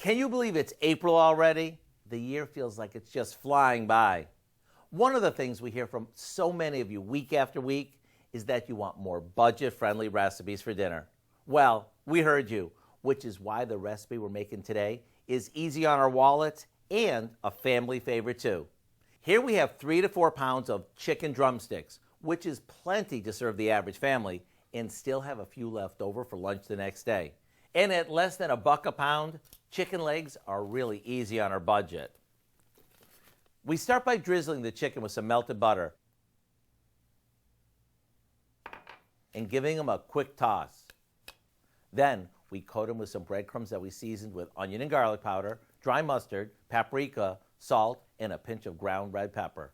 Can you believe it's April already? The year feels like it's just flying by. One of the things we hear from so many of you week after week is that you want more budget-friendly recipes for dinner. Well, we heard you, which is why the recipe we're making today is easy on our wallets and a family favorite too. Here we have 3 to 4 pounds of chicken drumsticks, which is plenty to serve the average family, and still have a few left over for lunch the next day. And at less than $1 a pound, chicken legs are really easy on our budget. We start by drizzling the chicken with some melted butter and giving them a quick toss. Then we coat them with some breadcrumbs that we seasoned with onion and garlic powder, dry mustard, paprika, salt, and a pinch of ground red pepper.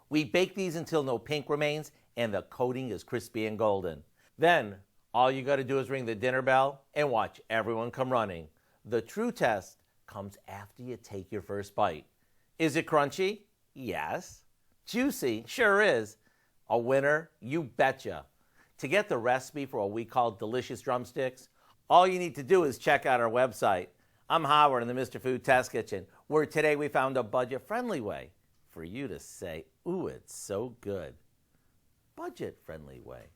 We bake these until no pink remains and the coating is crispy and golden. Then all you got to do is ring the dinner bell and watch everyone come running. The true test comes after you take your first bite. Is it crunchy? Yes. Juicy? Sure is. A winner? You betcha. To get the recipe for what we call Delicious Drumsticks, all you need to do is check out our website. I'm Howard in the Mr. Food Test Kitchen, where today we found a budget-friendly way for you to say, ooh, it's so good. Budget-friendly way.